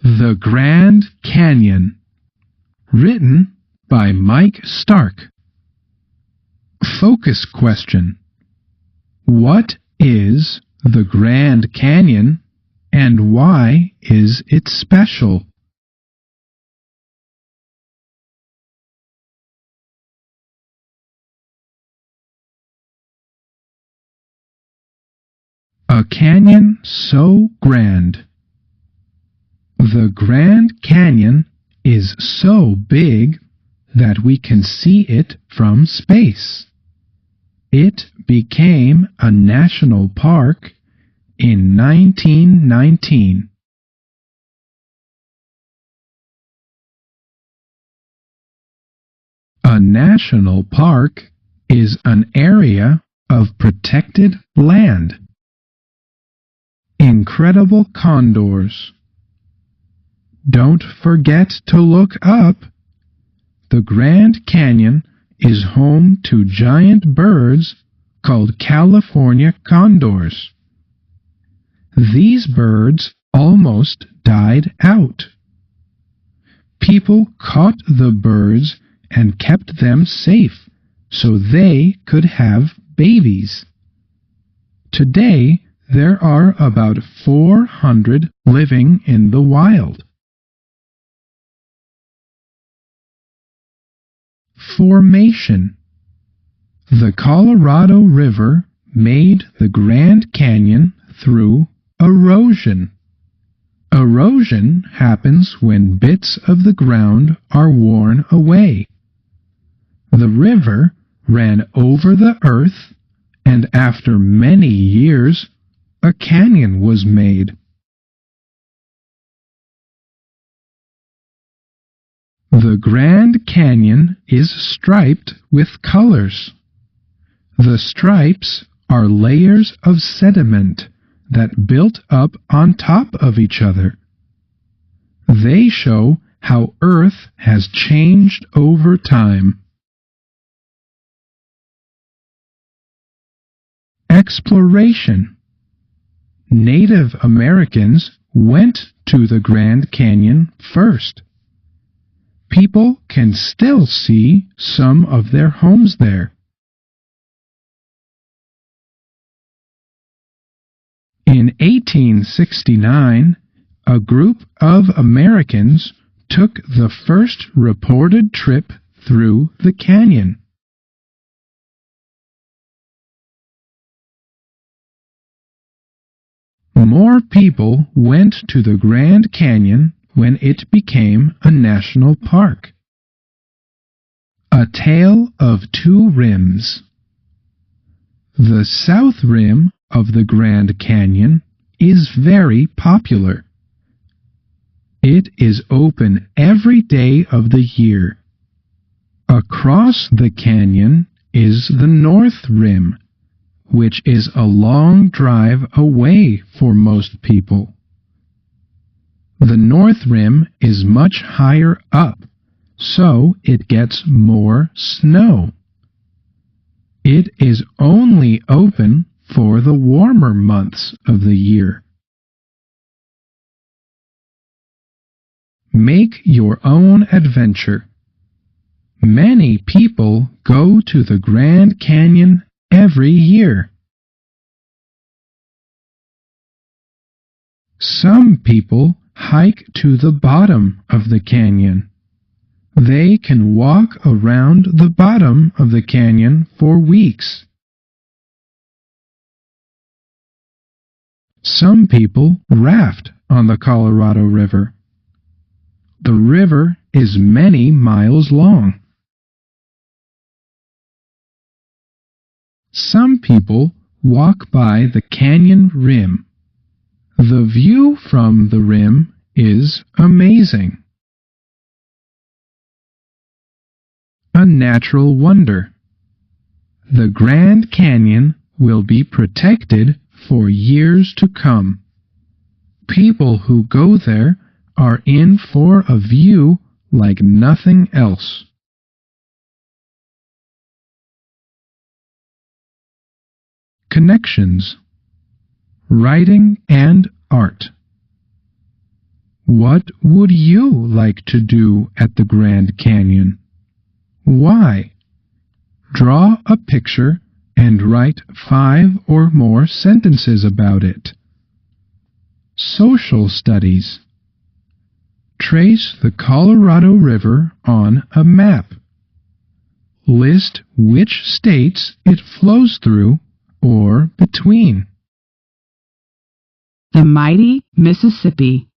The Grand Canyon. Written by Mike Stark. Focus question. What is the Grand Canyon and why is it special? A canyon so grand. The Grand Canyon is so big that we can see it from space. It became a national park in 1919. A national park is an area of protected land. Incredible condors. Don't forget to look up. The Grand Canyon is home to giant birds called California condors. These birds almost died out. People caught the birds and kept them safe so they could have babies. Today, there are about 400 living in the wild. Formation. The Colorado River made the Grand Canyon through erosion. Erosion happens when bits of the ground are worn away. The river ran over the earth, and after many years, a canyon was made. The Grand Canyon is striped with colors. The stripes are layers of sediment that built up on top of each other. They show how Earth has changed over time. Exploration. Native Americans went to the Grand Canyon first. People can still see some of their homes there. In 1869, a group of Americans took the first reported trip through the canyon. More people went to the Grand Canyon when it became a national park. A Tale of Two Rims. The south rim of the Grand Canyon is very popular. It is open every day of the year. Across the canyon is the north rim, which is a long drive away for most people. The north rim is much higher up, so it gets more snow. It is only open for the warmer months of the year. Make your own adventure. Many people go to the Grand Canyon every year. Some people hike to the bottom of the canyon. They can walk around the bottom of the canyon for weeks. Some people raft on the Colorado River. The river is many miles long. Some people walk by the canyon rim. The view from the rim is amazing. A natural wonder. The Grand Canyon will be protected for years to come. People who go there are in for a view like nothing else. Connections. Writing and art. What would you like to do at the Grand Canyon? Why? Draw a picture and write 5 or more sentences about it. Social studies. Trace the Colorado River on a map. List which states it flows through or between. The Mighty Mississippi,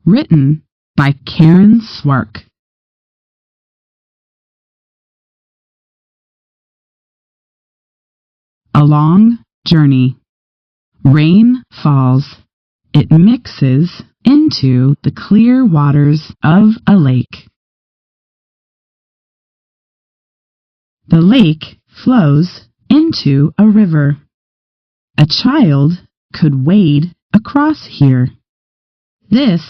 written by Karen Swark. A long journey. Rain falls. It mixes into the clear waters of a lake. The lake flows into a river. A child could wade across here. This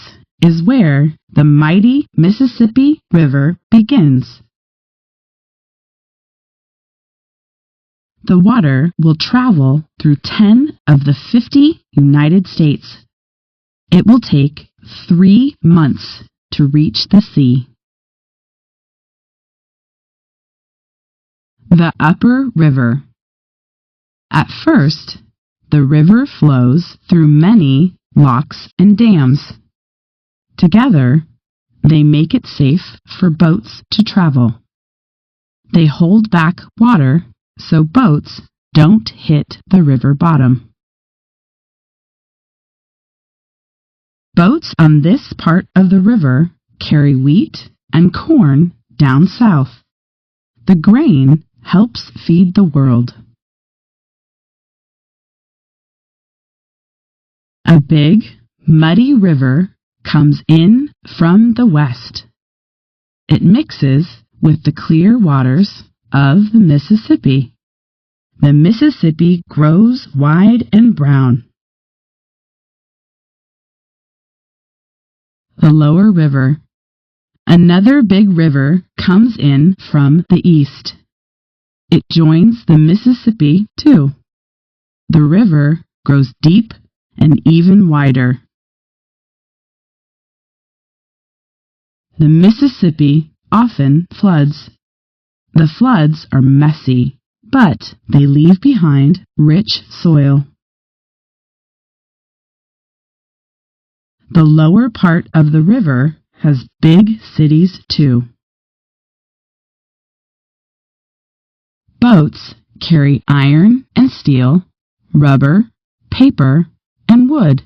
is where the mighty Mississippi River begins. The water will travel through 10 of the 50 United States. It will take 3 months to reach the sea. The Upper River. At first, the river flows through many locks and dams. Together, they make it safe for boats to travel. They hold back water so boats don't hit the river bottom. Boats on this part of the river carry wheat and corn down south. The grain helps feed the world. A big, muddy river comes in from the west. It mixes with the clear waters of the Mississippi. The Mississippi grows wide and brown. The Lower River. Another big river comes in from the east. It joins the Mississippi too. The river grows deep and even wider. The Mississippi often floods. The floods are messy, but they leave behind rich soil. The lower part of the river has big cities too. Boats carry iron and steel, rubber, paper, and wood.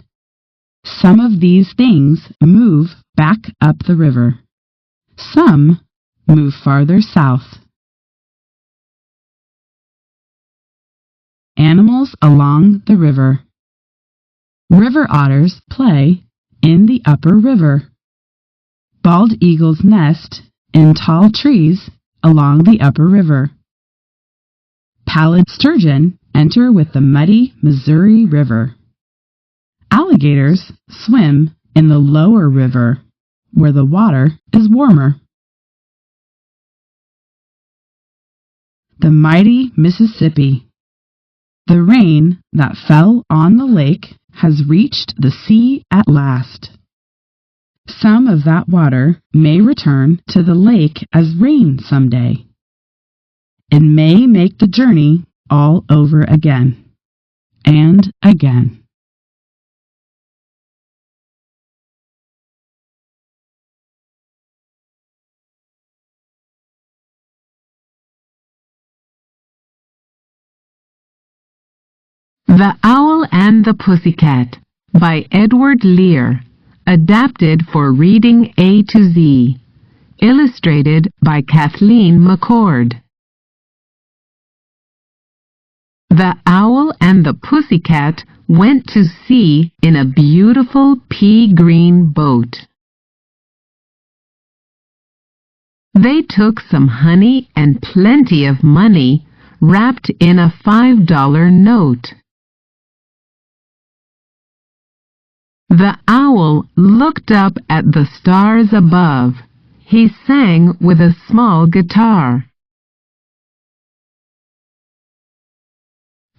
Some of these things move back up the river. Some move farther south. Animals along the river. River otters play in the upper river. Bald eagles nest in tall trees along the upper river. Pallid sturgeon enter with the muddy Missouri River. Alligators swim in the lower river, where the water is warmer. The mighty Mississippi. The rain that fell on the lake has reached the sea at last. Some of that water may return to the lake as rain someday. It may make the journey all over again and again. The Owl and the Pussycat by Edward Lear, adapted for Reading A to Z, illustrated by Kathleen McCord. The owl and the pussycat went to sea in a beautiful pea-green boat. They took some honey and plenty of money wrapped in a $5 note. The owl looked up at the stars above. He sang with a small guitar.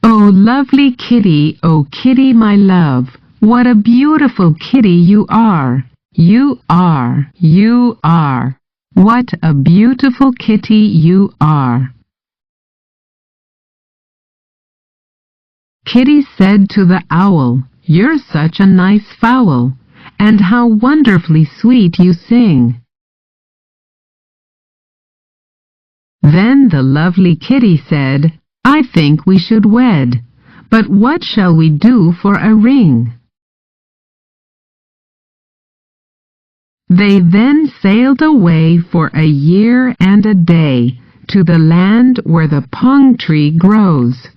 Oh, lovely kitty, oh kitty, my love, what a beautiful kitty you are. You are, you are. What a beautiful kitty you are. Kitty said to the owl, You're such a nice fowl, and how wonderfully sweet you sing. Then the lovely kitty said, I think we should wed, but what shall we do for a ring? They then sailed away for a year and a day to the land where the pong tree grows.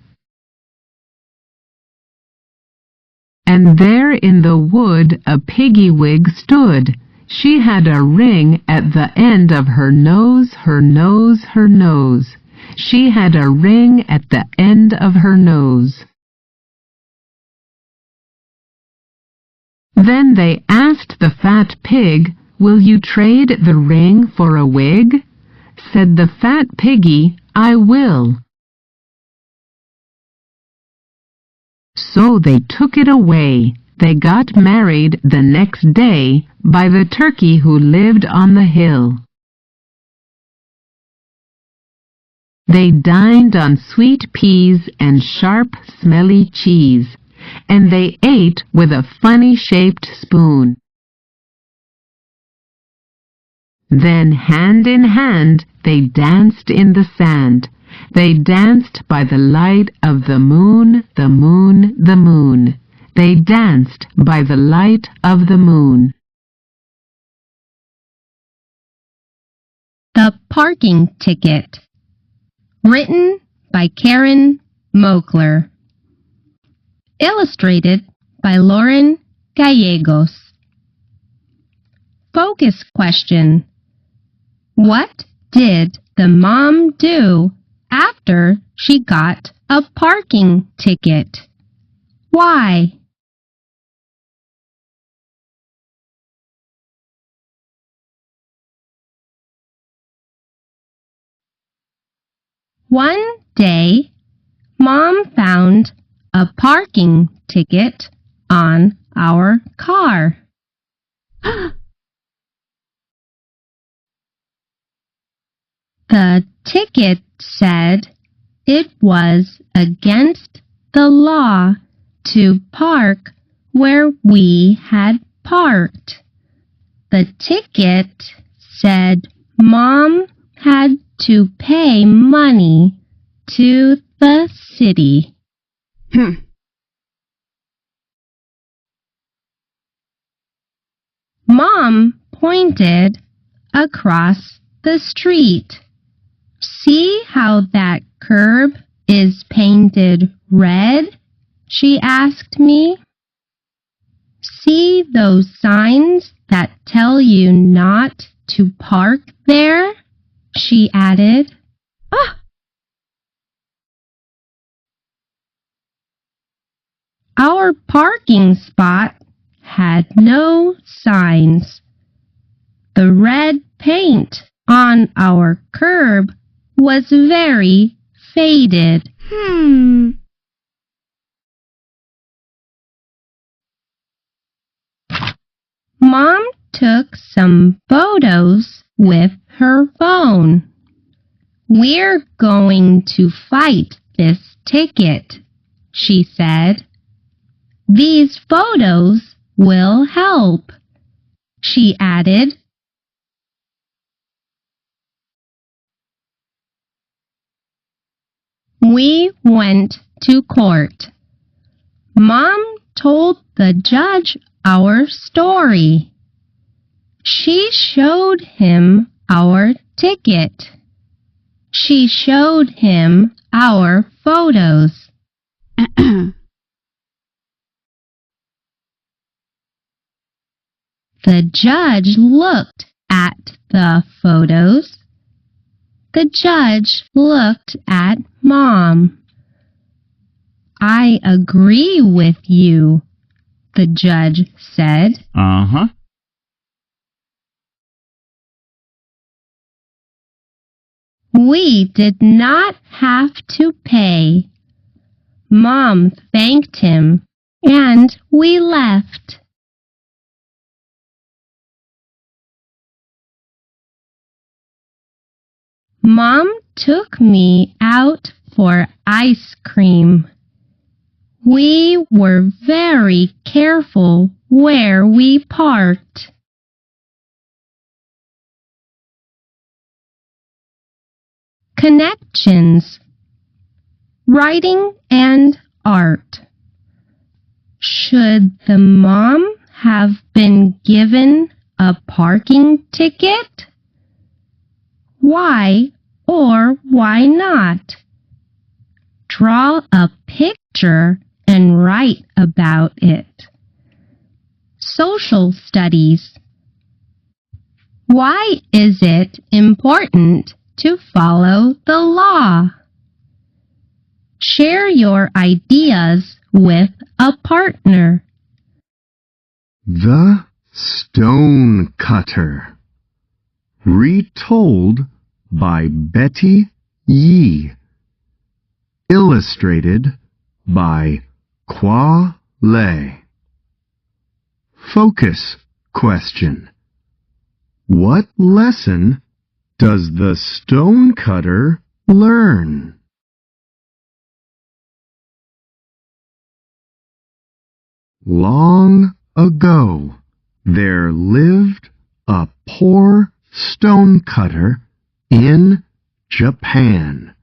And there in the wood a piggy-wig stood. She had a ring at the end of her nose, her nose, her nose. She had a ring at the end of her nose. Then they asked the fat pig, Will you trade the ring for a wig? Said the fat piggy, I will. So they took it away. They got married the next day by the turkey who lived on the hill. They dined on sweet peas and sharp, smelly cheese, and they ate with a funny-shaped spoon. Then, hand in hand, they danced in the sand. They danced by the light of the moon, the moon, the moon. They danced by the light of the moon. The Parking Ticket. Written by Karen Moakler. Illustrated by Lauren Gallegos. Focus question. What did the mom do after she got a parking ticket? Why? One day, Mom found a parking ticket on our car. The ticket said it was against the law to park where we had parked. The ticket said Mom had to pay money to the city. Mom pointed across the street. See how that curb is painted red? She asked me. See those signs that tell you not to park there? She added. Our parking spot had no signs. The red paint on our curb was very faded. Mom took some photos with her phone. We're going to fight this ticket, she said. These photos will help, she added. We went to court. Mom told the judge our story. She showed him our ticket. She showed him our photos. The judge looked at the photos. The judge looked at Mom. I agree with you, the judge said. We did not have to pay. Mom thanked him, and we left. Mom took me out for ice cream. We were very careful where we parked. Connections. Writing and art. Should the mom have been given a parking ticket? Why or why not? Draw a picture and write about it. Social studies. Why is it important to follow the law? Share your ideas with a partner. The Stone Cutter. Retold by Betty Yee. Illustrated by Kwa Lei. Focus question. What lesson does the stone cutter learn? Long ago, there lived a poor stone cutter in Japan.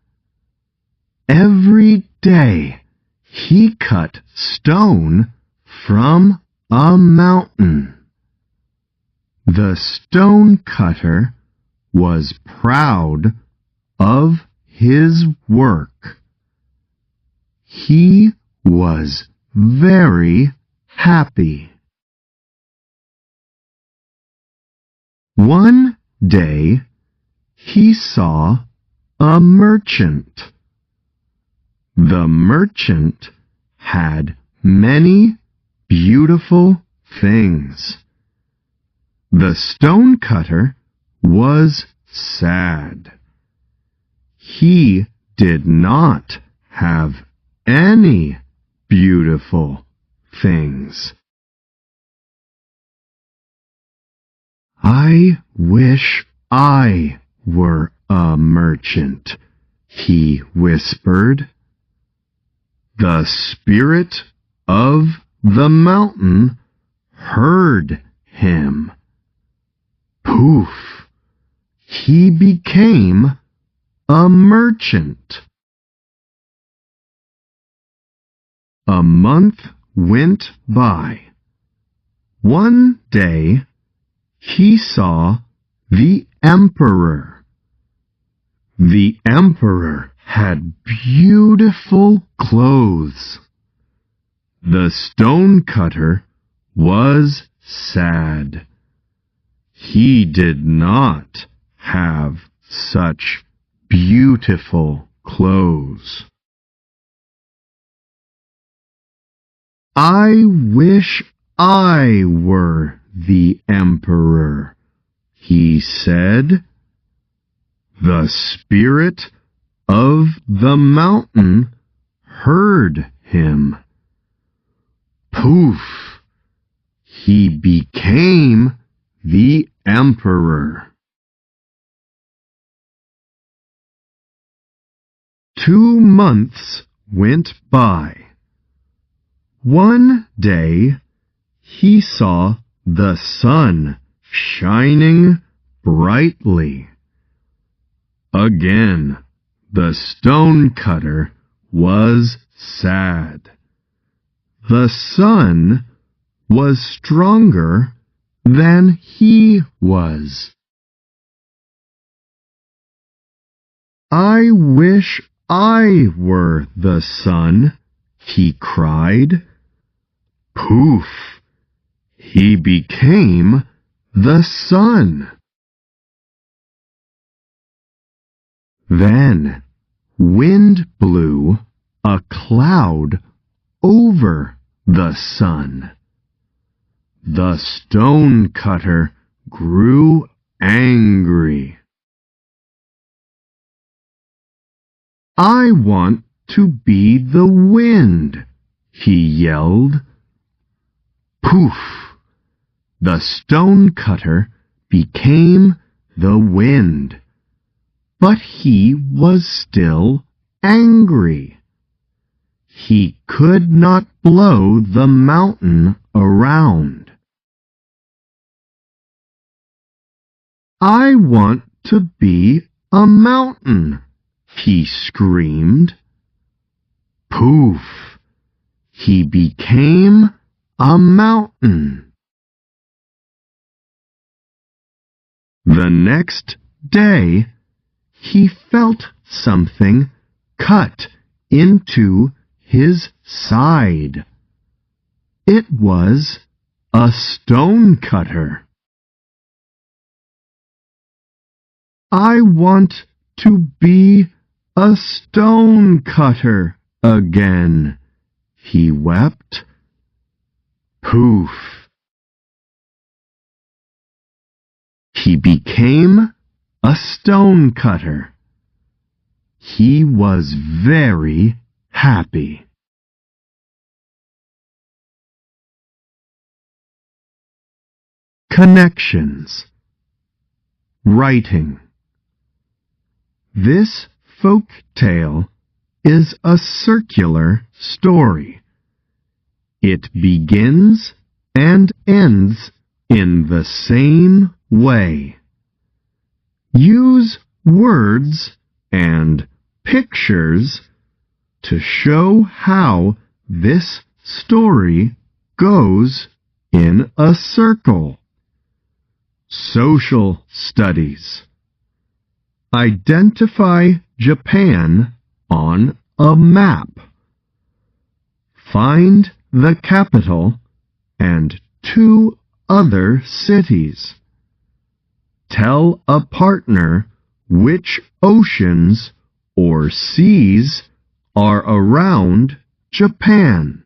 Every day, he cut stone from a mountain. The stone cutter was proud of his work. He was very happy. One day, he saw a merchant. The merchant had many beautiful things. The stone cutter was sad. He did not have any beautiful things. I wish I were a merchant, he whispered. The spirit of the mountain heard him. Poof! He became a merchant. A month went by. One day, he saw the emperor. The emperor had beautiful clothes. The stone cutter was sad. He did not have such beautiful clothes. I wish I were the emperor, he said. The spirit of the mountain heard him. Poof! He became the emperor. 2 months went by. One day, he saw the sun shining brightly. Again, the stone cutter was sad. The sun was stronger than he was. I wish I were the sun, he cried. Poof! He became the sun. Then wind blew a cloud over the sun. The stone cutter grew angry. I want to be the wind, he yelled. Poof! The stone cutter became the wind. but he was still angry. He could not blow the mountain around. I want to be a mountain, he screamed. Poof! He became a mountain. The next day, he felt something cut into his side. It was a stone cutter. I want to be a stone cutter again, he wept. Poof! He became a stone cutter. He was very happy. Connections. Writing. This folk tale is a circular story. It begins and ends in the same way. Use words and pictures to show how this story goes in a circle. Social studies. Identify Japan on a map. Find the capital and 2 other cities. Tell a partner which oceans or seas are around Japan.